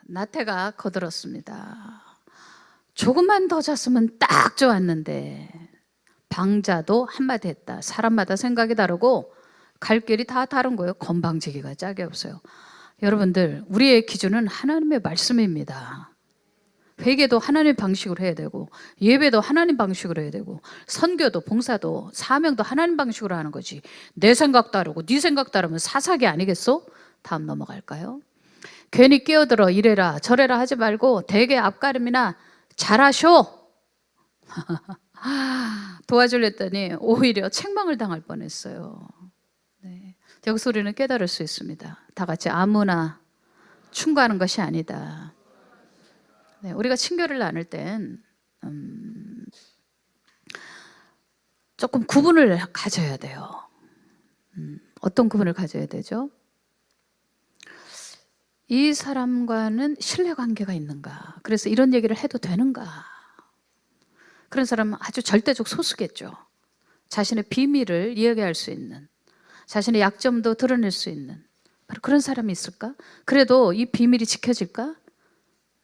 나태가 거들었습니다. 조금만 더 잤으면 딱 좋았는데. 방자도 한마디 했다. 사람마다 생각이 다르고 갈 길이 다 다른 거예요. 건방지기가 짝이 없어요. 여러분들, 우리의 기준은 하나님의 말씀입니다. 회개도 하나님 방식으로 해야 되고, 예배도 하나님 방식으로 해야 되고, 선교도 봉사도 사명도 하나님 방식으로 하는 거지. 내 생각 다르고 네 생각 다르면 사사기 아니겠어? 다음 넘어갈까요? 괜히 끼어들어 이래라 저래라 하지 말고 대개 앞가림이나 잘하셔 도와주려 했더니 오히려 책망을 당할 뻔했어요. 네. 여기서 우리는 깨달을 수 있습니다. 다 같이 아무나 충고하는 것이 아니다. 네, 우리가 친교를 나눌 땐 조금 구분을 가져야 돼요. 어떤 구분을 가져야 되죠? 이 사람과는 신뢰관계가 있는가? 그래서 이런 얘기를 해도 되는가? 그런 사람은 아주 절대적 소수겠죠. 자신의 비밀을 이야기할 수 있는, 자신의 약점도 드러낼 수 있는 바로 그런 사람이 있을까? 그래도 이 비밀이 지켜질까?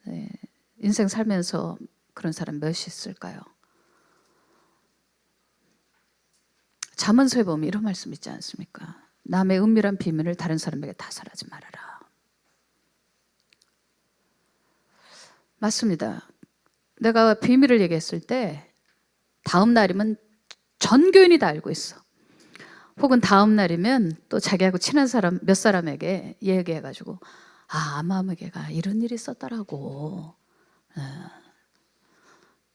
네, 인생 살면서 그런 사람 몇이 있을까요? 잠언서에 보면 이런 말씀 있지 않습니까? 남의 은밀한 비밀을 다른 사람에게 다 설하지 말아라. 맞습니다. 내가 비밀을 얘기했을 때 다음 날이면 전 교인이 다 알고 있어. 혹은 다음 날이면 또 자기하고 친한 사람 몇 사람에게 얘기해가지고 아마무개가 이런 일이 있었더라고.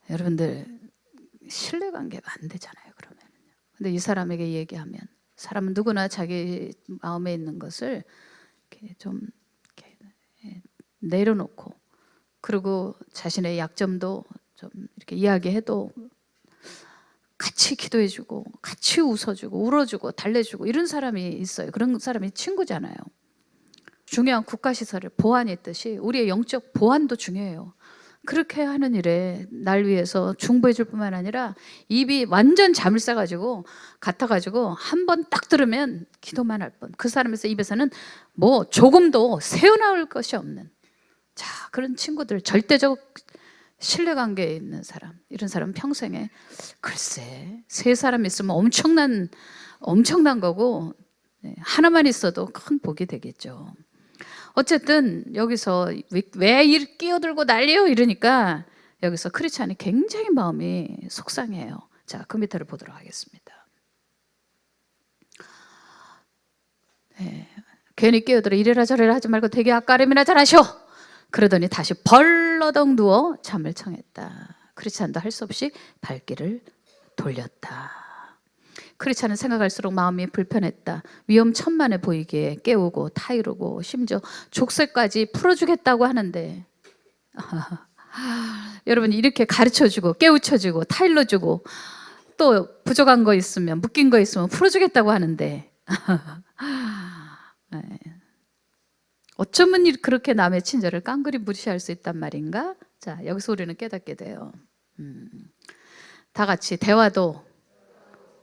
여러분들 신뢰관계가 안 되잖아요. 그러면. 근데 이 사람에게 얘기하면 사람은 누구나 자기 마음에 있는 것을 이렇게 좀 이렇게 내려놓고 그리고 자신의 약점도 좀 이렇게 이야기해도 같이 기도해주고 같이 웃어주고 울어주고 달래주고 이런 사람이 있어요. 그런 사람이 친구잖아요. 중요한 국가시설을 보안했듯이 우리의 영적 보안도 중요해요. 그렇게 하는 일에 날 위해서 중보해 줄 뿐만 아니라 입이 완전 잠을 싸가지고 같아가지고 한 번 딱 들으면 기도만 할 뿐. 그 사람에서 입에서는 뭐 조금도 새어나올 것이 없는 자 그런 친구들, 절대적 신뢰관계에 있는 사람, 이런 사람은 평생에 글쎄 세 사람 있으면 엄청난 거고 하나만 있어도 큰 복이 되겠죠. 어쨌든 여기서 왜 일 끼어들고 난리요 이러니까 여기서 크리스찬이 굉장히 마음이 속상해요. 자, 그 밑에를 보도록 하겠습니다. 네. 괜히 끼어들어 이래라 저래라 하지 말고 되게 앞가림이나 잘하셔. 그러더니 다시 벌러덩 누워 잠을 청했다. 크리스찬도 할 수 없이 발길을 돌렸다. 크리스찬은 생각할수록 마음이 불편했다. 위험천만해 보이기에 깨우고 타이르고 심지어 족쇄까지 풀어주겠다고 하는데 여러분 이렇게 가르쳐주고 깨우쳐주고 타일러주고 또 부족한 거 있으면 묶인 거 있으면 풀어주겠다고 하는데 어쩌면 그렇게 남의 친절을 깡그리 무시할 수 있단 말인가? 자, 여기서 우리는 깨닫게 돼요. 다 같이 대화도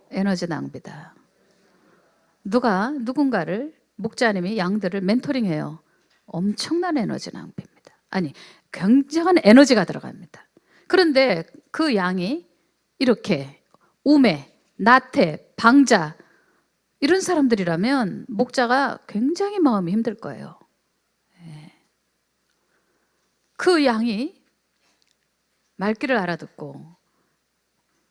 에너지 낭비다. 누군가를 목자님이 양들을 멘토링해요. 엄청난 에너지 낭비입니다. 아니, 굉장한 에너지가 들어갑니다. 그런데 그 양이 이렇게 우매, 나태, 방자 이런 사람들이라면 목자가 굉장히 마음이 힘들 거예요. 그 양이 말귀를 알아듣고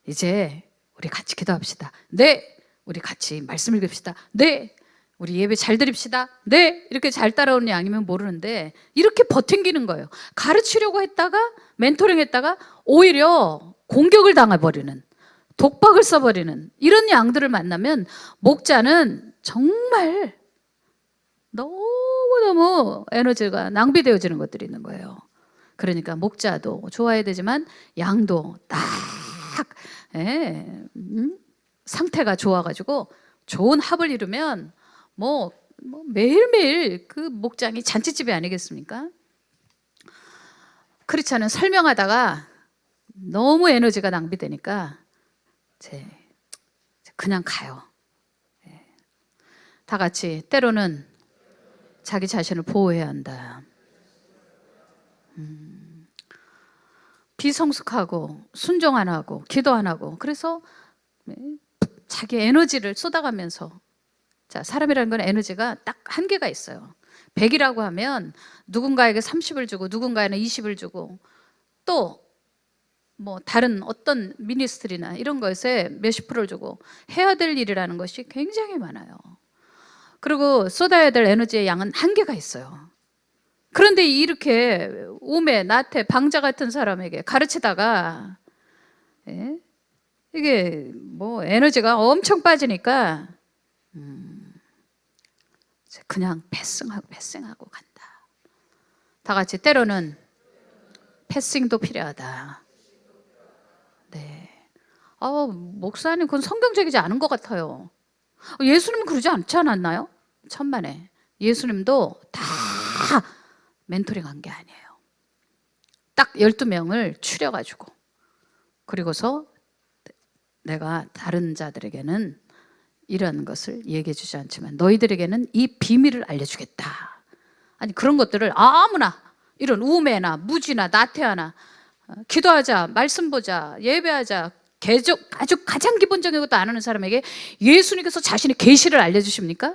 이제 우리 같이 기도합시다. 네, 우리 같이 말씀 읽읍시다. 네, 우리 예배 잘 드립시다. 네, 이렇게 잘 따라오는 양이면 모르는데 이렇게 버팅기는 거예요. 가르치려고 했다가 멘토링 했다가 오히려 공격을 당해버리는, 독박을 써버리는 이런 양들을 만나면 목자는 정말 너무너무 에너지가 낭비되어지는 것들이 있는 거예요. 그러니까 목자도 좋아야 되지만 양도 딱 상태가 좋아가지고 좋은 합을 이루면 뭐 매일매일 그 목장이 잔치집이 아니겠습니까? 그렇지 않은 설명하다가 너무 에너지가 낭비되니까 그냥 가요. 다 같이 때로는 자기 자신을 보호해야 한다. 비성숙하고 순종 안 하고 기도 안 하고 그래서 자기 에너지를 쏟아가면서 자, 사람이라는 건 에너지가 딱 한계가 있어요. 100이라고 하면 누군가에게 30을 주고 누군가에는 20을 주고 또 뭐 다른 어떤 미니스트리나 이런 것에 몇십 프로를 주고 해야 될 일이라는 것이 굉장히 많아요. 그리고 쏟아야 될 에너지의 양은 한계가 있어요. 그런데 이렇게 우매, 나태, 방자 같은 사람에게 가르치다가 이게 뭐 에너지가 엄청 빠지니까 그냥 패싱하고 간다. 다 같이 때로는 패싱도 필요하다. 네. 목사님 그건 성경적이지 않은 것 같아요. 예수님은 그러지 않지 않았나요? 천만에 예수님도 다 멘토링한 게 아니에요. 딱 12명을 추려가지고 그리고서 내가 다른 자들에게는 이런 것을 얘기해 주지 않지만 너희들에게는 이 비밀을 알려주겠다. 아니 그런 것들을 아무나 이런 우매나 무지나 나태하나 기도하자, 말씀 보자, 예배하자, 아주 가장 기본적인 것도 안 하는 사람에게 예수님께서 자신의 계시를 알려주십니까?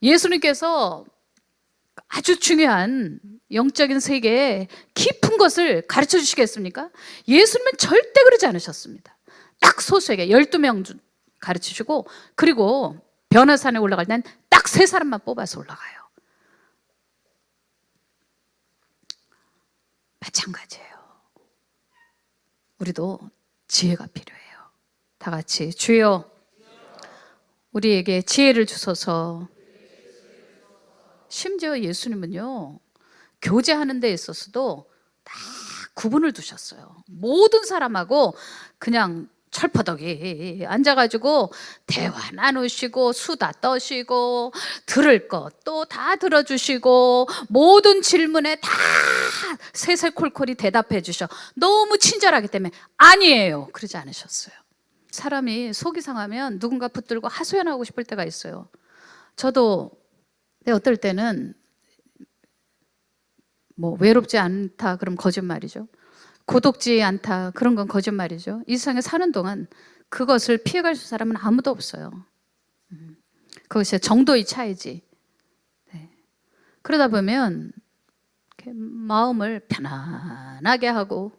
예수님께서 아주 중요한 영적인 세계의 깊은 것을 가르쳐 주시겠습니까? 예수님은 절대 그러지 않으셨습니다. 딱 소수에게 12명 가르치시고 그리고 변화산에 올라갈 땐 딱 3사람만 뽑아서 올라가요. 마찬가지예요. 우리도 지혜가 필요해요. 다 같이 주여 우리에게 지혜를 주소서. 심지어 예수님은요 교제하는 데 있어서도 다 구분을 두셨어요. 모든 사람하고 그냥 철퍼덕이 앉아가지고 대화 나누시고 수다 떠시고 들을 것도 다 들어주시고 모든 질문에 다 세세콜콜이 대답해 주셔. 너무 친절하기 때문에 아니에요 그러지 않으셨어요. 사람이 속이 상하면 누군가 붙들고 하소연하고 싶을 때가 있어요. 저도 어떨 때는 뭐 외롭지 않다 그럼 거짓말이죠. 고독지 않다 그런 건 거짓말이죠. 이 세상에 사는 동안 그것을 피해갈 사람은 아무도 없어요. 그것이 정도의 차이지. 네. 그러다 보면 마음을 편안하게 하고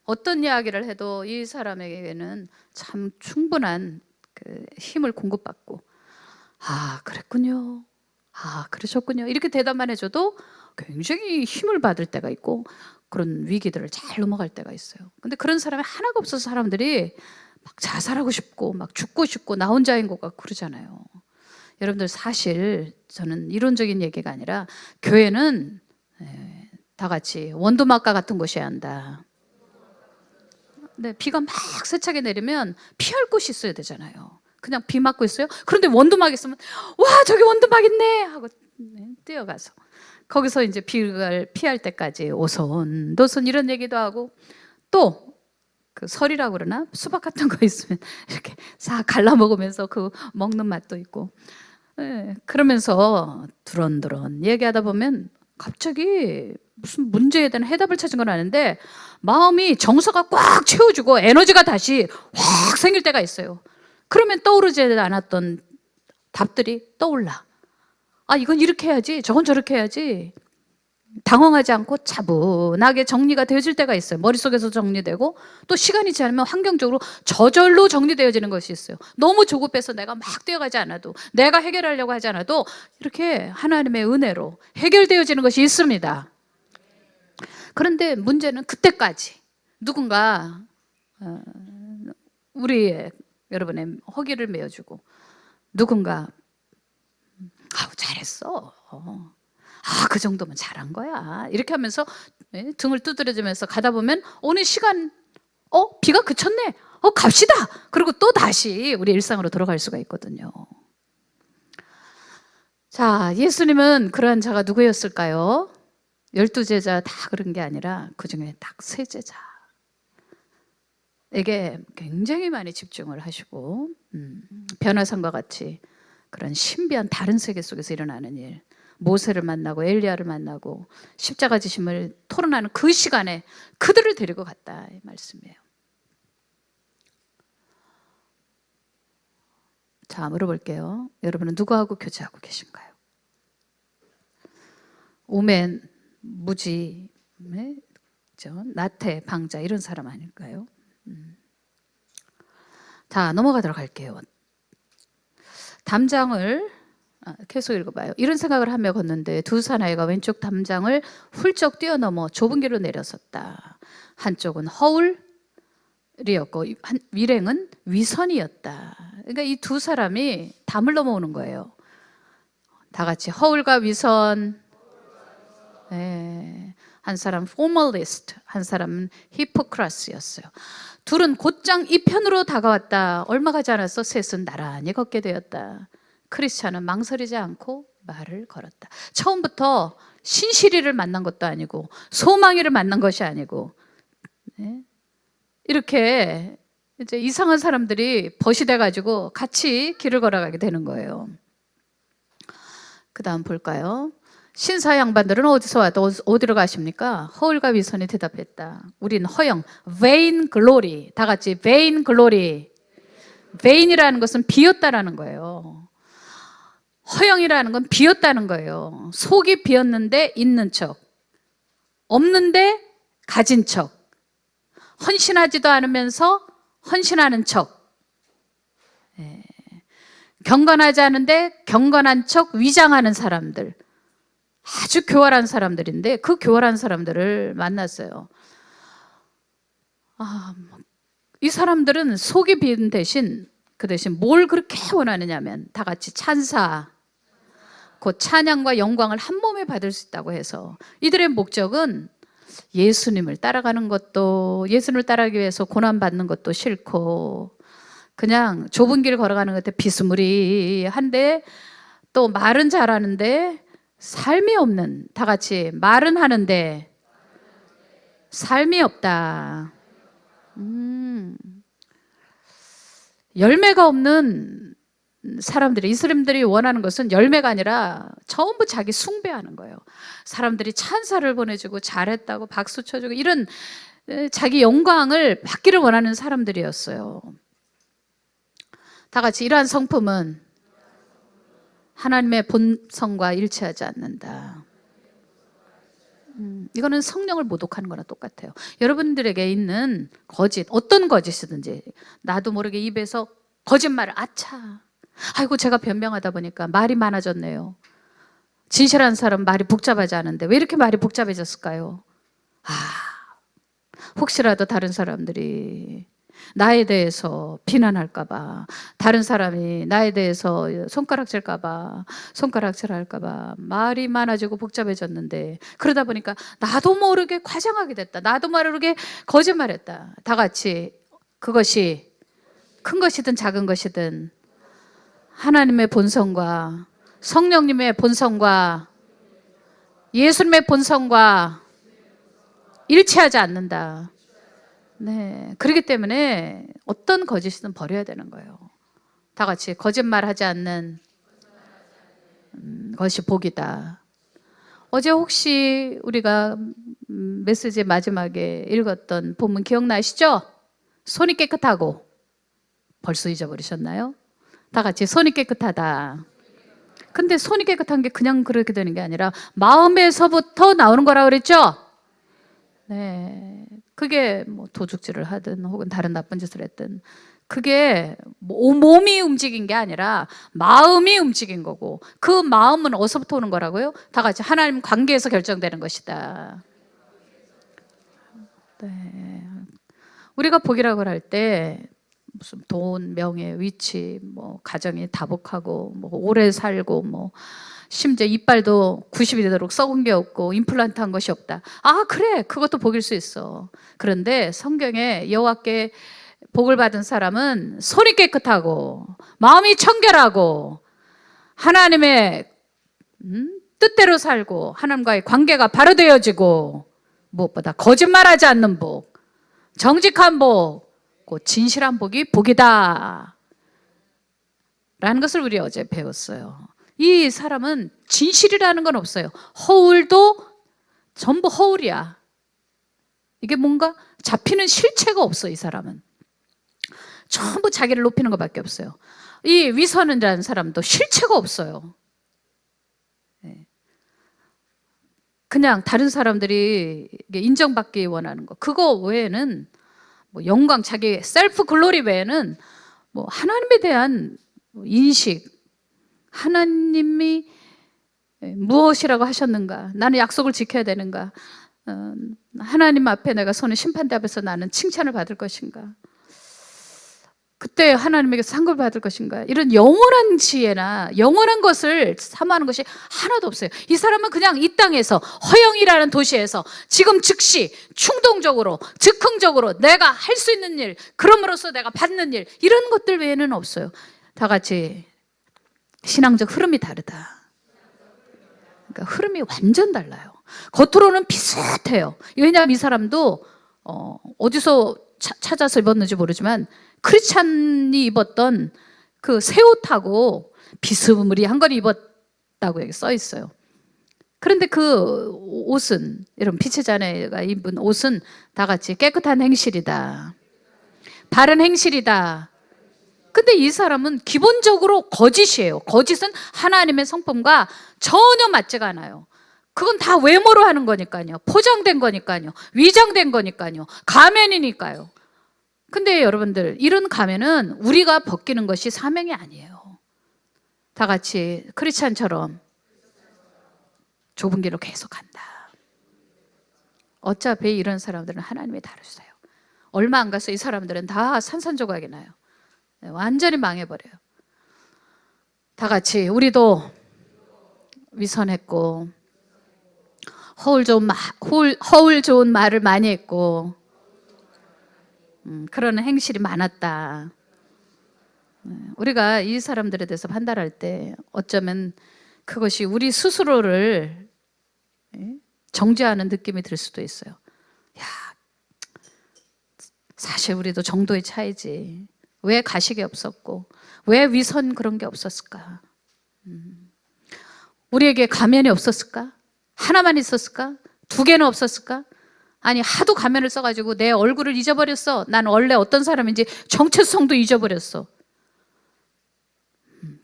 어떤 이야기를 해도 이 사람에게는 참 충분한 그 힘을 공급받고 그랬군요. 그러셨군요. 이렇게 대답만 해줘도 굉장히 힘을 받을 때가 있고 그런 위기들을 잘 넘어갈 때가 있어요. 근데 그런 사람이 하나가 없어서 사람들이 막 자살하고 싶고 막 죽고 싶고 나 혼자인 것 같고 그러잖아요. 여러분들 사실 저는 이론적인 얘기가 아니라 교회는 다 같이 원두막과 같은 곳이어야 한다. 근데 비가 막 세차게 내리면 피할 곳이 있어야 되잖아요. 그냥 비 맞고 있어요. 그런데 원두막 있으면 와 저기 원두막 있네 하고 뛰어가서 거기서 이제 비를 피할 때까지 오손도손 이런 얘기도 하고 또 그 설이라고 그러나 수박 같은 거 있으면 이렇게 싹 갈라 먹으면서 그 먹는 맛도 있고 그러면서 두런두런 얘기하다 보면 갑자기 무슨 문제에 대한 해답을 찾은 건 아닌데 마음이 정서가 꽉 채워지고 에너지가 다시 확 생길 때가 있어요. 그러면 떠오르지 않았던 답들이 떠올라. 이건 이렇게 해야지 저건 저렇게 해야지. 당황하지 않고 차분하게 정리가 되어질 때가 있어요. 머릿속에서 정리되고 또 시간이 지나면 환경적으로 저절로 정리되어지는 것이 있어요. 너무 조급해서 내가 막 뛰어가지 않아도 내가 해결하려고 하지 않아도 이렇게 하나님의 은혜로 해결되어지는 것이 있습니다. 그런데 문제는 그때까지 누군가 우리의 여러분의 허기를 메어주고 누군가 잘했어. 그 정도면 잘한 거야. 이렇게 하면서 등을 두드려주면서 가다 보면 어느 시간 비가 그쳤네. 갑시다. 그리고 또 다시 우리 일상으로 돌아갈 수가 있거든요. 자, 예수님은 그러한 자가 누구였을까요? 12 제자 다 그런 게 아니라 그 중에 딱 3 제자에게 굉장히 많이 집중을 하시고 변화산과 같이 그런 신비한 다른 세계 속에서 일어나는 일, 모세를 만나고 엘리야를 만나고 십자가 지심을 토론하는 그 시간에 그들을 데리고 갔다 이 말씀이에요. 자, 물어볼게요. 여러분은 누구하고 교제하고 계신가요? 오멘, 무지, 나태, 방자 이런 사람 아닐까요? 자, 넘어가도록 할게요. 담장을 계속 읽어봐요. 이런 생각을 하며 걷는데 두 사나이가 왼쪽 담장을 훌쩍 뛰어넘어 좁은 길로 내려섰다. 한쪽은 허울이었고 일행은 위선이었다. 그러니까 이 두 사람이 담을 넘어오는 거예요. 다 같이 허울과 위선. 네. 한 사람 포멀리스트, 한 사람은 히포크라스였어요. 둘은 곧장 이 편으로 다가왔다. 얼마 가지 않았어 셋은 나란히 걷게 되었다. 크리스찬은 망설이지 않고 말을 걸었다. 처음부터 신실이를 만난 것도 아니고 소망이를 만난 것이 아니고, 네? 이렇게 이제 이상한 사람들이 벗이 돼가지고 같이 길을 걸어가게 되는 거예요. 그 다음 볼까요? 신사 양반들은 어디서 와도 어디로 가십니까? 허울과 위선이 대답했다. 우린 허영, vain glory. 다 같이 vain glory. vain이라는 것은 비었다라는 거예요. 허영이라는 건 비었다는 거예요. 속이 비었는데 있는 척, 없는데 가진 척, 헌신하지도 않으면서 헌신하는 척, 경건하지 않은데 경건한 척 위장하는 사람들, 아주 교활한 사람들인데 그 교활한 사람들을 만났어요. 이 사람들은 속이 빈 대신 그 대신 뭘 그렇게 원하느냐면 다 같이 찬사, 그 찬양과 영광을 한 몸에 받을 수 있다고 해서 이들의 목적은 예수님을 따라가는 것도, 예수님을 따라가기 위해서 고난받는 것도 싫고 그냥 좁은 길 걸어가는 것 같아 비스무리한데 또 말은 잘하는데 삶이 없는, 다 같이 말은 하는데 삶이 없다. 열매가 없는 사람들이, 이 사람들이 원하는 것은 열매가 아니라 전부 자기 숭배하는 거예요. 사람들이 찬사를 보내주고 잘했다고 박수 쳐주고 이런 자기 영광을 받기를 원하는 사람들이었어요. 다 같이 이러한 성품은 하나님의 본성과 일치하지 않는다. 이거는 성령을 모독하는 거나 똑같아요. 여러분들에게 있는 거짓, 어떤 거짓이든지 나도 모르게 입에서 거짓말을 아차, 아이고 제가 변명하다 보니까 말이 많아졌네요. 진실한 사람 말이 복잡하지 않은데 왜 이렇게 말이 복잡해졌을까요? 혹시라도 다른 사람들이 나에 대해서 비난할까봐, 다른 사람이 나에 대해서 손가락질할까봐 말이 많아지고 복잡해졌는데 그러다 보니까 나도 모르게 과장하게 됐다. 나도 모르게 거짓말했다. 다 같이 그것이 큰 것이든 작은 것이든 하나님의 본성과 성령님의 본성과 예수님의 본성과 일치하지 않는다. 네, 그렇기 때문에 어떤 거짓이든 버려야 되는 거예요. 다 같이 거짓말하지 않는 것이 복이다. 어제 혹시 우리가 메시지 마지막에 읽었던 본문 기억나시죠? 손이 깨끗하고, 벌써 잊어버리셨나요? 다 같이 손이 깨끗하다. 근데 손이 깨끗한 게 그냥 그렇게 되는 게 아니라 마음에서부터 나오는 거라고 그랬죠? 네, 그게 뭐 도둑질을 하든 혹은 다른 나쁜 짓을 했든 그게 몸이 움직인 게 아니라 마음이 움직인 거고, 그 마음은 어디서부터 오는 거라고요? 다 같이 하나님 관계에서 결정되는 것이다. 네. 우리가 복이라고 할 때 무슨 돈, 명예, 위치, 뭐 가정이 다복하고 뭐 오래 살고 뭐 심지어 이빨도 90이 되도록 썩은 게 없고 임플란트 한 것이 없다. 그래, 그것도 복일 수 있어. 그런데 성경에 여호와께 복을 받은 사람은 손이 깨끗하고 마음이 청결하고 하나님의 뜻대로 살고 하나님과의 관계가 바로 되어지고 무엇보다 거짓말하지 않는 복, 정직한 복, 곧 진실한 복이 복이다 라는 것을 우리 어제 배웠어요. 이 사람은 진실이라는 건 없어요. 허울도 전부 허울이야. 이게 뭔가 잡히는 실체가 없어. 이 사람은 전부 자기를 높이는 것밖에 없어요. 이 위선이라는 사람도 실체가 없어요. 그냥 다른 사람들이 인정받기 원하는 거, 그거 외에는 뭐 영광, 자기 셀프 글로리 외에는 뭐 하나님에 대한 인식, 하나님이 무엇이라고 하셨는가, 나는 약속을 지켜야 되는가, 하나님 앞에 내가 서는 심판대 앞에서 나는 칭찬을 받을 것인가, 그때 하나님에게 상급을 받을 것인가, 이런 영원한 지혜나 영원한 것을 사모하는 것이 하나도 없어요. 이 사람은 그냥 이 땅에서 허영이라는 도시에서 지금 즉시 충동적으로 즉흥적으로 내가 할 수 있는 일, 그럼으로써 내가 받는 일, 이런 것들 외에는 없어요. 다 같이 신앙적 흐름이 다르다. 그러니까 흐름이 완전 달라요. 겉으로는 비슷해요. 왜냐하면 이 사람도 어디서 찾아서 입었는지 모르지만 크리스찬이 입었던 그 새 옷하고 비스무리한 걸 입었다고 여기 써 있어요. 그런데 그 옷은, 여러분 빛의 자녀가 입은 옷은 다 같이 깨끗한 행실이다, 바른 행실이다. 근데 이 사람은 기본적으로 거짓이에요. 거짓은 하나님의 성품과 전혀 맞지가 않아요. 그건 다 외모로 하는 거니까요. 포장된 거니까요. 위장된 거니까요. 가면이니까요. 근데 여러분들, 이런 가면은 우리가 벗기는 것이 사명이 아니에요. 다 같이 크리스찬처럼 좁은 길로 계속 간다. 어차피 이런 사람들은 하나님이 다루세요. 얼마 안 가서 이 사람들은 다 산산조각이 나요. 완전히 망해버려요. 다 같이 우리도 위선했고 허울 좋은 말을 많이 했고 그런 행실이 많았다. 우리가 이 사람들에 대해서 판단할 때 어쩌면 그것이 우리 스스로를 정죄하는 느낌이 들 수도 있어요. 야, 사실 우리도 정도의 차이지. 왜 가식이 없었고 왜 위선 그런 게 없었을까? 우리에게 가면이 없었을까? 하나만 있었을까? 두 개는 없었을까? 아니 하도 가면을 써가지고 내 얼굴을 잊어버렸어. 난 원래 어떤 사람인지 정체성도 잊어버렸어.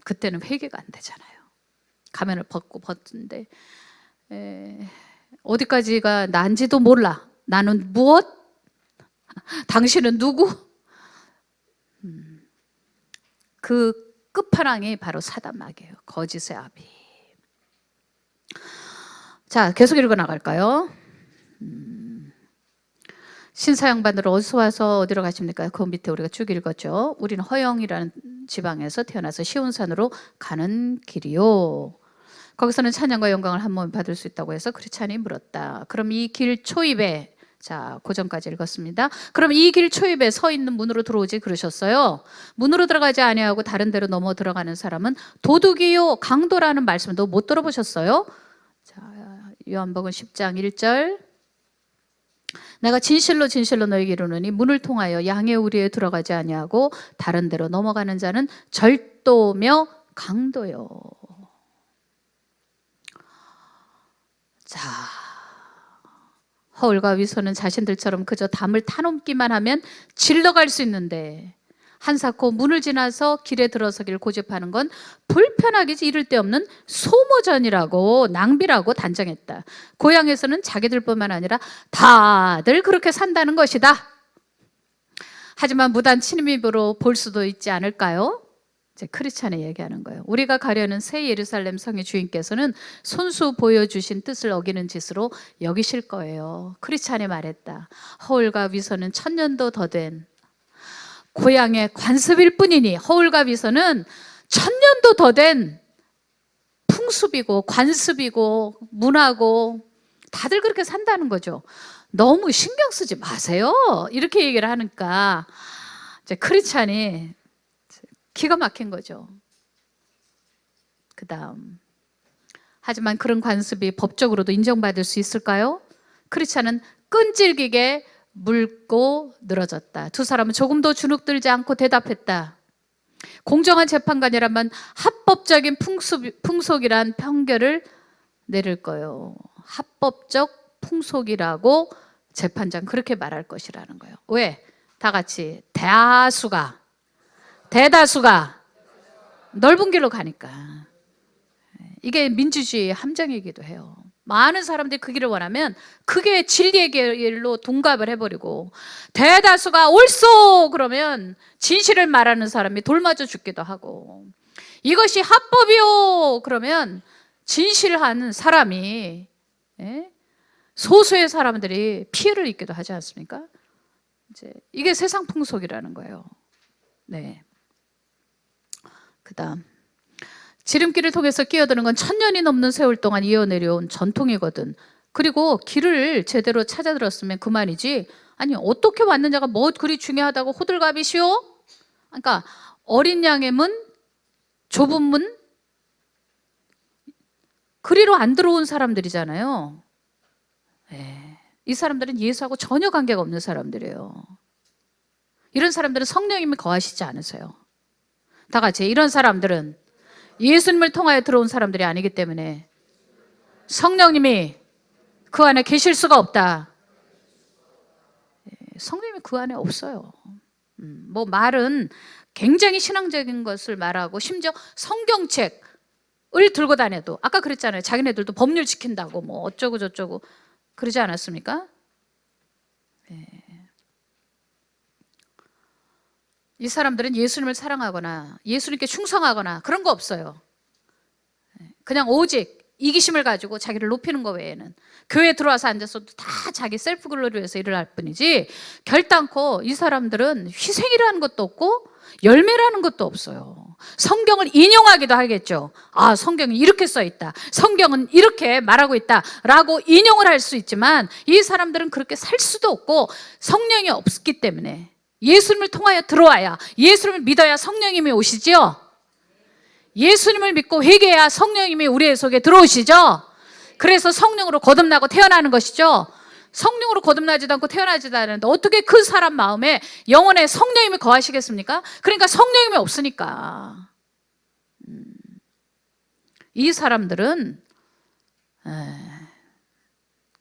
그때는 회개가 안 되잖아요. 가면을 벗는데 어디까지가 난지도 몰라. 나는 무엇? 당신은 누구? 그 끝판왕이 바로 사단마귀예요. 거짓의 아비. 자, 계속 읽어 나갈까요? 신사 양반들 어디서 와서 어디로 가십니까? 그 밑에 우리가 쭉 읽었죠. 우리는 허영이라는 지방에서 태어나서 시온산으로 가는 길이요. 거기서는 찬양과 영광을 한 몸에 받을 수 있다고 해서 크리스찬이 물었다. 그럼 이 길 초입에, 자, 그 전까지 읽었습니다. 그럼 이 길 초입에 서 있는 문으로 들어오지 그러셨어요. 문으로 들어가지 아니하고 다른 데로 넘어 들어가는 사람은 도둑이요 강도라는 말씀을 너 못 들어보셨어요? 자, 요한복음 10장 1절. 내가 진실로 진실로 너에게 이르노니 문을 통하여 양의 우리에 들어가지 아니하고 다른 데로 넘어가는 자는 절도며 강도요. 자, 허울과 위선은 자신들처럼 그저 담을 타넘기만 하면 질러갈 수 있는데 한사코 문을 지나서 길에 들어서기를 고집하는 건 불편하기 이를 데 없는 소모전이라고 낭비라고 단정했다. 고향에서는 자기들뿐만 아니라 다들 그렇게 산다는 것이다. 하지만 무단 침입으로 볼 수도 있지 않을까요? 이제 크리스찬이 얘기하는 거예요. 우리가 가려는 새 예루살렘 성의 주인께서는 손수 보여주신 뜻을 어기는 짓으로 여기실 거예요. 크리스찬이 말했다. 허울과 위선은 1000년도 더 된 고향의 관습일 뿐이니 허울과 위선은 1000년도 더 된 풍습이고 관습이고 문화고 다들 그렇게 산다는 거죠. 너무 신경 쓰지 마세요. 이렇게 얘기를 하니까 이제 크리스찬이 기가 막힌 거죠. 그 다음 하지만 그런 관습이 법적으로도 인정받을 수 있을까요? 크리스찬은 끈질기게 묻고 늘어졌다. 두 사람은 조금도 주눅들지 않고 대답했다. 공정한 재판관이라면 합법적인 풍속이란 판결을 내릴 거예요. 합법적 풍속이라고 재판장 그렇게 말할 것이라는 거예요. 왜? 다 같이 대다수가 넓은 길로 가니까. 이게 민주주의의 함정이기도 해요. 많은 사람들이 그 길을 원하면 그게 진리의 길로 동갑을 해버리고, 대다수가 옳소 그러면 진실을 말하는 사람이 돌맞아 죽기도 하고, 이것이 합법이요 그러면 진실하는 사람이, 소수의 사람들이 피해를 입기도 하지 않습니까? 이게 세상 풍속이라는 거예요. 네. 그다음, 지름길을 통해서 끼어드는 건 1000년이 넘는 세월 동안 이어내려온 전통이거든. 그리고 길을 제대로 찾아들었으면 그만이지, 아니 어떻게 왔느냐가 뭐 그리 중요하다고 호들갑이시오? 그러니까 어린 양의 문, 좁은 문, 그리로 안 들어온 사람들이잖아요. 이 사람들은 예수하고 전혀 관계가 없는 사람들이에요. 이런 사람들은 성령님이 거하시지 않으세요. 다 같이, 이런 사람들은 예수님을 통하여 들어온 사람들이 아니기 때문에 성령님이 그 안에 계실 수가 없다. 성령님이 그 안에 없어요. 뭐 말은 굉장히 신앙적인 것을 말하고, 심지어 성경책을 들고 다녀도, 아까 그랬잖아요. 자기네들도 법률 지킨다고 뭐 어쩌고 저쩌고 그러지 않았습니까? 이 사람들은 예수님을 사랑하거나 예수님께 충성하거나 그런 거 없어요. 그냥 오직 이기심을 가지고 자기를 높이는 거 외에는, 교회에 들어와서 앉아서도 다 자기 셀프 글로리를 위해서 일을 할 뿐이지, 결단코 이 사람들은 희생이라는 것도 없고 열매라는 것도 없어요. 성경을 인용하기도 하겠죠. 아, 성경이 이렇게 써 있다, 성경은 이렇게 말하고 있다 라고 인용을 할 수 있지만, 이 사람들은 그렇게 살 수도 없고, 성령이 없기 때문에 예수님을 통하여 들어와야, 예수님을 믿어야 성령님이 오시죠. 예수님을 믿고 회개해야 성령님이 우리의 속에 들어오시죠. 그래서 성령으로 거듭나고 태어나는 것이죠. 성령으로 거듭나지도 않고 태어나지도 않는데 어떻게 그 사람 마음에 영혼에 성령님이 거하시겠습니까? 그러니까 성령님이 없으니까. 이 사람들은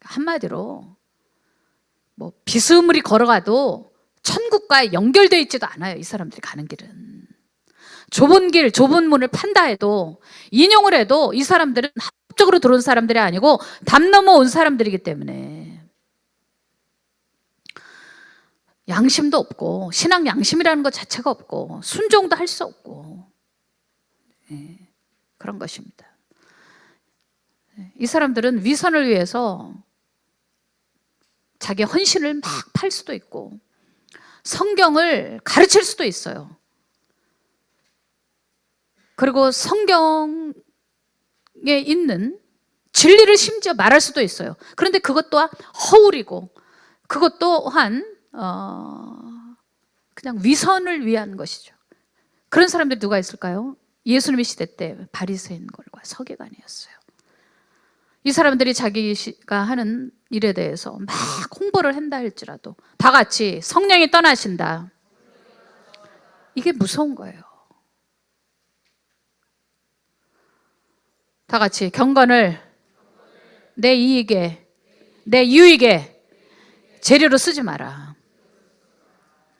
한마디로 뭐 비스무리 걸어가도 천국과 연결되어 있지도 않아요. 이 사람들이 가는 길은 좁은 길, 좁은 문을 판다 해도, 인용을 해도 이 사람들은 합법적으로 들어온 사람들이 아니고 담 넘어온 사람들이기 때문에 양심도 없고, 신앙 양심이라는 것 자체가 없고, 순종도 할 수 없고, 그런 것입니다. 이 사람들은 위선을 위해서 자기 헌신을 막 팔 수도 있고, 성경을 가르칠 수도 있어요. 그리고 성경에 있는 진리를 심지어 말할 수도 있어요. 그런데 그것 또한 허울이고, 그것 또한 그냥 위선을 위한 것이죠. 그런 사람들이 누가 있을까요? 예수님의 시대 때 바리새인들과 서기관이었어요. 이 사람들이 자기가 하는 일에 대해서 막 홍보를 한다 할지라도 다 같이 성령이 떠나신다, 이게 무서운 거예요. 다 같이, 경건을 내 이익에, 내 유익에 재료로 쓰지 마라.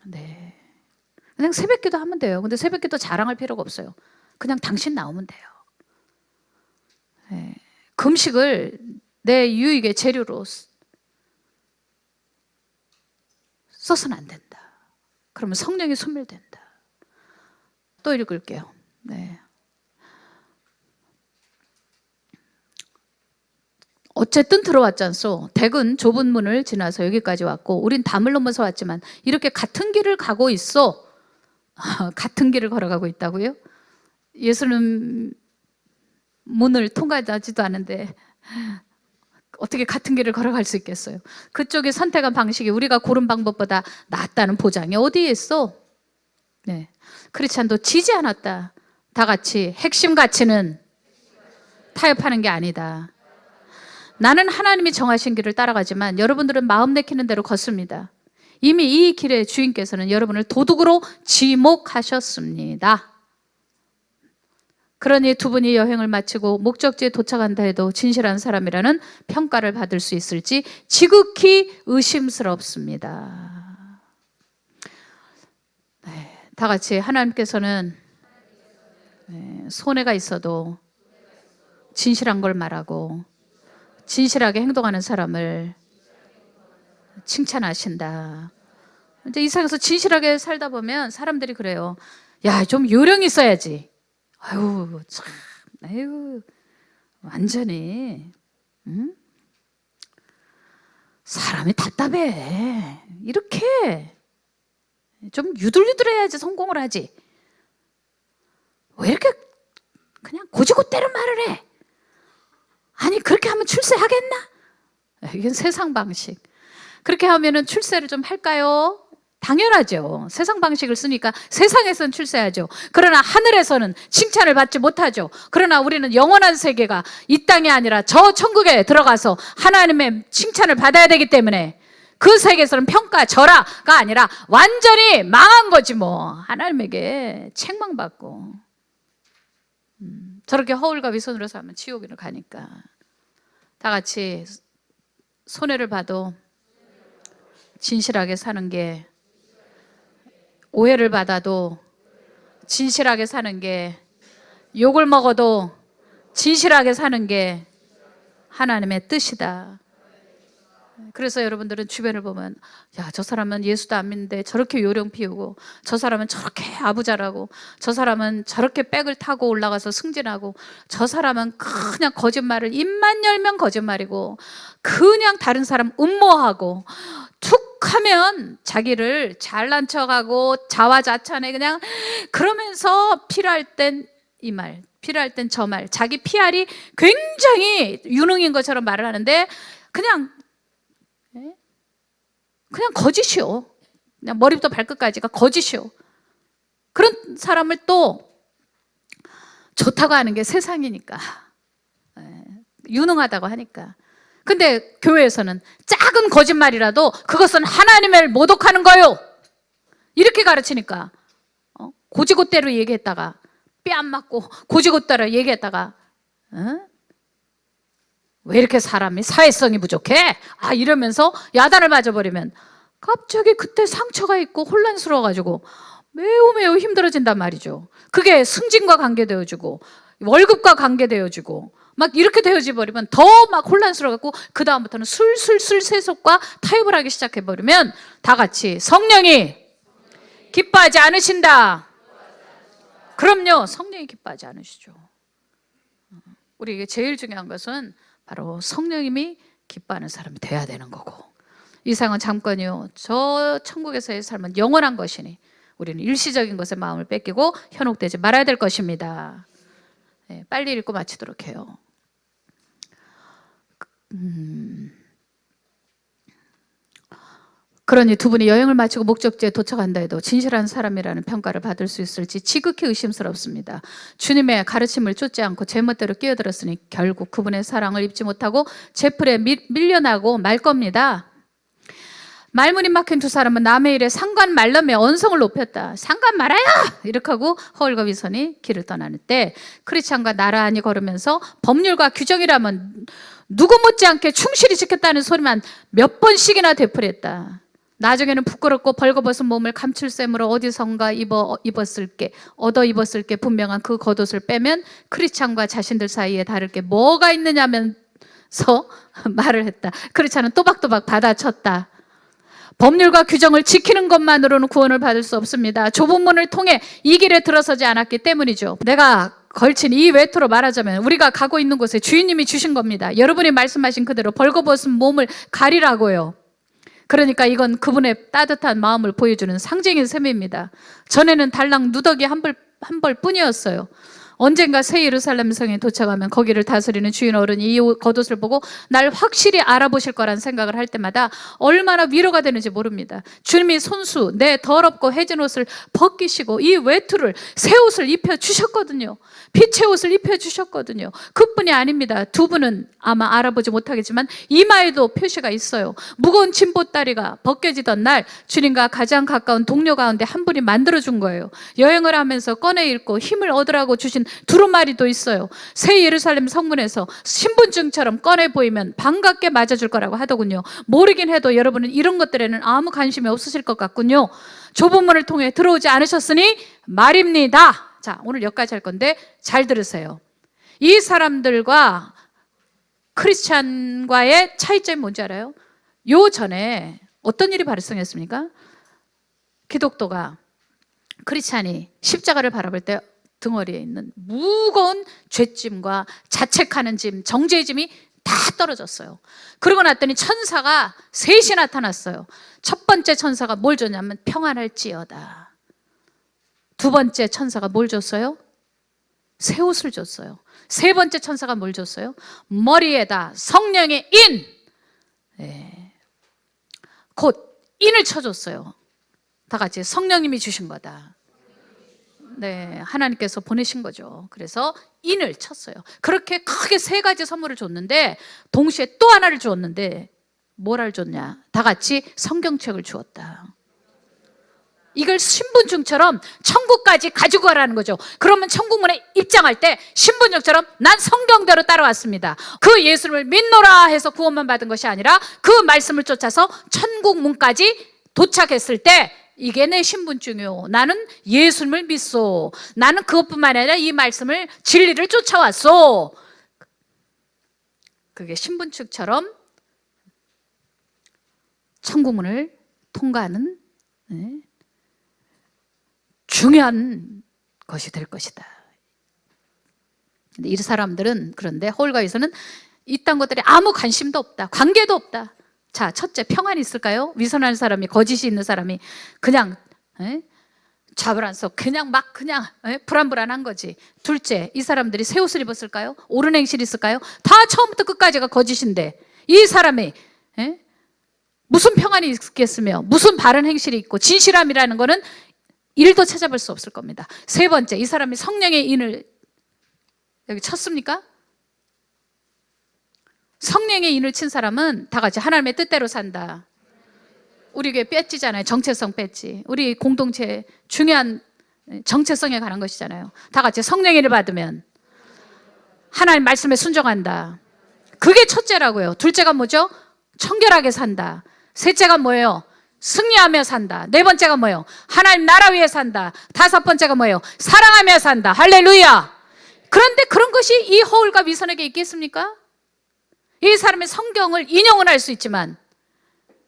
네. 그냥 새벽기도 하면 돼요. 근데 새벽기도 자랑할 필요가 없어요. 그냥 당신 나오면 돼요. 네. 금식을 내 유익의 재료로 써서는 안 된다. 그러면 성령이 소멸된다. 또 읽을게요. 네. 어쨌든 들어왔잖소. 댁은 좁은 문을 지나서 여기까지 왔고, 우린 담을 넘어서 왔지만 이렇게 같은 길을 가고 있어. 같은 길을 걸어가고 있다고요? 예수는 문을 통과하지도 않은데 어떻게 같은 길을 걸어갈 수 있겠어요? 그쪽이 선택한 방식이 우리가 고른 방법보다 낫다는 보장이 어디에 있어? 네. 크리스찬도 지지 않았다. 다 같이, 핵심 가치는 타협하는 게 아니다. 나는 하나님이 정하신 길을 따라가지만 여러분들은 마음 내키는 대로 걷습니다. 이미 이 길의 주인께서는 여러분을 도둑으로 지목하셨습니다. 그러니 두 분이 여행을 마치고 목적지에 도착한다 해도 진실한 사람이라는 평가를 받을 수 있을지 지극히 의심스럽습니다. 네, 다 같이 하나님께서는 손해가 있어도 진실한 걸 말하고 진실하게 행동하는 사람을 칭찬하신다. 이제 이 세상에서 진실하게 살다 보면 사람들이 그래요. 야, 좀 요령이 있어야지. 아유, 참, 아유, 완전히, 응? 사람이 답답해. 이렇게 좀 유들유들해야지 성공을 하지. 왜 이렇게 그냥 고지고대로 말을 해? 아니, 그렇게 하면 출세하겠나? 이건 세상 방식. 그렇게 하면은 출세를 좀 할까요? 당연하죠. 세상 방식을 쓰니까 세상에서는 출세하죠. 그러나 하늘에서는 칭찬을 받지 못하죠. 그러나 우리는 영원한 세계가 이 땅이 아니라 저 천국에 들어가서 하나님의 칭찬을 받아야 되기 때문에 그 세계에서는 평가절하가 아니라 완전히 망한 거지 뭐. 하나님에게 책망받고 저렇게 허울과 위선으로 살면 지옥으로 가니까. 다 같이 손해를 봐도 진실하게 사는 게, 오해를 받아도 진실하게 사는 게, 욕을 먹어도 진실하게 사는 게 하나님의 뜻이다. 그래서 여러분들은 주변을 보면 야, 저 사람은 예수도 안 믿는데 저렇게 요령 피우고, 저 사람은 저렇게 아부자라고, 저 사람은 저렇게 백을 타고 올라가서 승진하고, 저 사람은 그냥 거짓말을 입만 열면 거짓말이고, 그냥 다른 사람 음모하고, 툭 하면 자기를 잘난 척하고 자화자찬해. 그냥 그러면서 필요할 땐 이 말, 필요할 땐 저 말, 자기 PR이 굉장히 유능인 것처럼 말을 하는데 그냥 거짓이요. 그냥 머리부터 발끝까지가 거짓이요. 그런 사람을 또 좋다고 하는 게 세상이니까, 유능하다고 하니까. 근데 교회에서는 작은 거짓말이라도 그것은 하나님을 모독하는 거요, 이렇게 가르치니까 고지고대로 얘기했다가 뺨 맞고 고지고대로 얘기했다가 왜 이렇게 사람이 사회성이 부족해? 이러면서 야단을 맞아버리면 갑자기 그때 상처가 있고 혼란스러워가지고 매우 힘들어진단 말이죠. 그게 승진과 관계되어지고 월급과 관계되어지고 막 이렇게 되어져 버리면 더 막 혼란스러워갖고 그 다음부터는 술술술 세속과 타협을 하기 시작해버리면 다 같이 성령이 기뻐하지 않으신다. 그럼요, 성령이 기뻐하지 않으시죠. 우리에게 제일 중요한 것은 바로 성령님이 기뻐하는 사람이 돼야 되는 거고, 이상은 잠깐이요, 저 천국에서의 삶은 영원한 것이니 우리는 일시적인 것에 마음을 뺏기고 현혹되지 말아야 될 것입니다. 빨리 읽고 마치도록 해요. 그러니 두 분이 여행을 마치고 목적지에 도착한다 해도 진실한 사람이라는 평가를 받을 수 있을지 지극히 의심스럽습니다. 주님의 가르침을 쫓지 않고 제멋대로 끼어들었으니 결국 그분의 사랑을 입지 못하고 제풀에 밀려나고 말 겁니다. 말문이 막힌 두 사람은 남의 일에 상관 말라며 언성을 높였다. 상관 말아요! 이렇게 하고 허울과 위선이 길을 떠나는 때 크리스찬과 나란히 걸으면서 법률과 규정이라면 누구 못지않게 충실히 지켰다는 소리만 몇 번씩이나 되풀이했다. 나중에는 부끄럽고 벌거벗은 몸을 감출셈으로 어디선가 얻어 입었을 게 분명한 그 겉옷을 빼면 크리스찬과 자신들 사이에 다를 게 뭐가 있느냐면서 말을 했다. 크리스찬은 또박또박 받아쳤다. 법률과 규정을 지키는 것만으로는 구원을 받을 수 없습니다. 좁은 문을 통해 이 길에 들어서지 않았기 때문이죠. 내가 걸친 이 외투로 말하자면 우리가 가고 있는 곳에 주인님이 주신 겁니다. 여러분이 말씀하신 그대로 벌거벗은 몸을 가리라고요. 그러니까 이건 그분의 따뜻한 마음을 보여주는 상징인 셈입니다. 전에는 달랑 누더기 한 벌 뿐이었어요. 언젠가 새 예루살렘 성에 도착하면 거기를 다스리는 주인 어른이 이 겉옷을 보고 날 확실히 알아보실 거란 생각을 할 때마다 얼마나 위로가 되는지 모릅니다. 주님이 손수 내 더럽고 해진 옷을 벗기시고 이 외투를 새 옷을 입혀주셨거든요. 빛의 옷을 입혀주셨거든요. 그뿐이 아닙니다. 두 분은 아마 알아보지 못하겠지만 이마에도 표시가 있어요. 무거운 짐보따리가 벗겨지던 날 주님과 가장 가까운 동료 가운데 한 분이 만들어준 거예요. 여행을 하면서 꺼내 읽고 힘을 얻으라고 주신 두루마리도 있어요. 새 예루살렘 성문에서 신분증처럼 꺼내 보이면 반갑게 맞아줄 거라고 하더군요. 모르긴 해도 여러분은 이런 것들에는 아무 관심이 없으실 것 같군요. 좁은 문을 통해 들어오지 않으셨으니 말입니다. 자, 오늘 여기까지 할 건데 잘 들으세요. 이 사람들과 크리스찬과의 차이점이 뭔지 알아요? 요 전에 어떤 일이 발생했습니까? 기독교가 크리스찬이 십자가를 바라볼 때 등허리에 있는 무거운 죄짐과 자책하는 짐, 정죄의 짐이 다 떨어졌어요. 그러고 났더니 천사가 셋이 나타났어요. 첫 번째 천사가 뭘 줬냐면 평안할지어다. 두 번째 천사가 뭘 줬어요? 새 옷을 줬어요. 세 번째 천사가 뭘 줬어요? 머리에다 성령의 인, 곧 인을 쳐줬어요. 다 같이 성령님이 주신 거다. 네, 하나님께서 보내신 거죠. 그래서 인을 쳤어요. 그렇게 크게 세 가지 선물을 줬는데 동시에 또 하나를 주었는데 뭐를 줬냐? 다 같이 성경책을 주었다. 이걸 신분증처럼 천국까지 가지고 가라는 거죠. 그러면 천국문에 입장할 때 신분증처럼 난 성경대로 따라왔습니다. 그 예수를 믿노라 해서 구원만 받은 것이 아니라 그 말씀을 쫓아서 천국문까지 도착했을 때 이게 내 신분증이요. 나는 예수님을 믿소. 나는 그것뿐만 아니라 이 말씀을 진리를 쫓아왔소. 그게 신분증처럼 천국문을 통과하는 중요한 것이 될 것이다. 근데 이 사람들은 그런데 홀가에서는 이딴 것들에 아무 관심도 없다. 관계도 없다. 자, 첫째, 평안이 있을까요? 위선한 사람이, 거짓이 있는 사람이 그냥 자불안서 그냥 막 그냥 불안불안한 거지. 둘째, 이 사람들이 새 옷을 입었을까요? 옳은 행실이 있을까요? 다 처음부터 끝까지가 거짓인데 이 사람이 무슨 평안이 있겠으며 무슨 바른 행실이 있고 진실함이라는 거는 일도 찾아볼 수 없을 겁니다. 세 번째, 이 사람이 성령의 인을 여기 쳤습니까? 성령의 인을 친 사람은 다 같이 하나님의 뜻대로 산다. 우리 교회 배지잖아요. 정체성 배지. 우리 공동체 중요한 정체성에 관한 것이잖아요. 다 같이 성령의 인을 받으면 하나님 말씀에 순종한다. 그게 첫째라고요. 둘째가 뭐죠? 청결하게 산다. 셋째가 뭐예요? 승리하며 산다. 네 번째가 뭐예요? 하나님 나라 위에 산다. 다섯 번째가 뭐예요? 사랑하며 산다. 할렐루야. 그런데 그런 것이 이 허울과 위선에게 있겠습니까? 이 사람의 성경을 인용은 할 수 있지만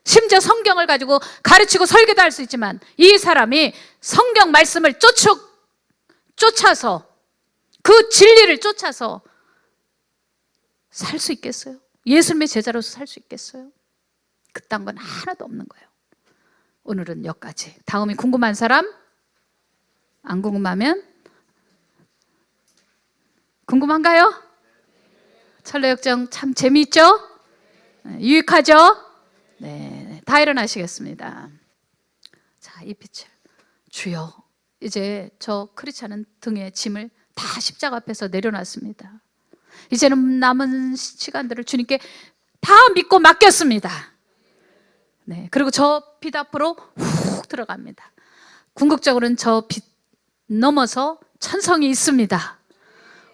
심지어 성경을 가지고 가르치고 설교도 할 수 있지만 이 사람이 성경 말씀을 쫓아서 그 진리를 쫓아서 살 수 있겠어요? 예수님의 제자로서 살 수 있겠어요? 그딴 건 하나도 없는 거예요. 오늘은 여기까지. 다음이 궁금한 사람? 안 궁금하면? 궁금한가요? 철로역정 참 재미있죠? 유익하죠? 네, 다 일어나시겠습니다. 자, 이 빛을 주여, 이제 저 크리스찬은 등에 짐을 다 십자가 앞에서 내려놨습니다. 이제는 남은 시간들을 주님께 다 믿고 맡겼습니다. 네, 그리고 저 빛 앞으로 훅 들어갑니다. 궁극적으로는 저 빛 넘어서 천성이 있습니다.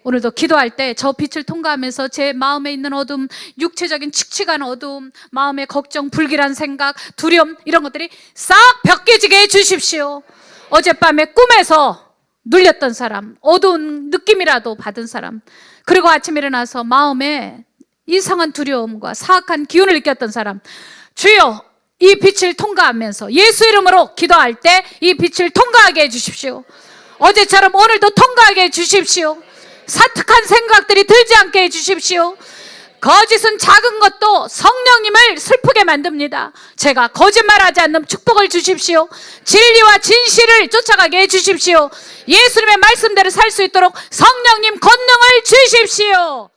오늘도 기도할 때 저 빛을 통과하면서 제 마음에 있는 어둠, 육체적인 칙칙한 어둠, 마음의 걱정, 불길한 생각, 두려움 이런 것들이 싹 벗겨지게 해주십시오. 어젯밤에 꿈에서 눌렸던 사람, 어두운 느낌이라도 받은 사람, 그리고 아침에 일어나서 마음에 이상한 두려움과 사악한 기운을 느꼈던 사람, 주여 이 빛을 통과하면서 예수 이름으로 기도할 때 이 빛을 통과하게 해주십시오. 어제처럼 오늘도 통과하게 해주십시오. 사특한 생각들이 들지 않게 해주십시오. 거짓은 작은 것도 성령님을 슬프게 만듭니다. 제가 거짓말하지 않는 축복을 주십시오. 진리와 진실을 쫓아가게 해주십시오. 예수님의 말씀대로 살 수 있도록 성령님 권능을 주십시오.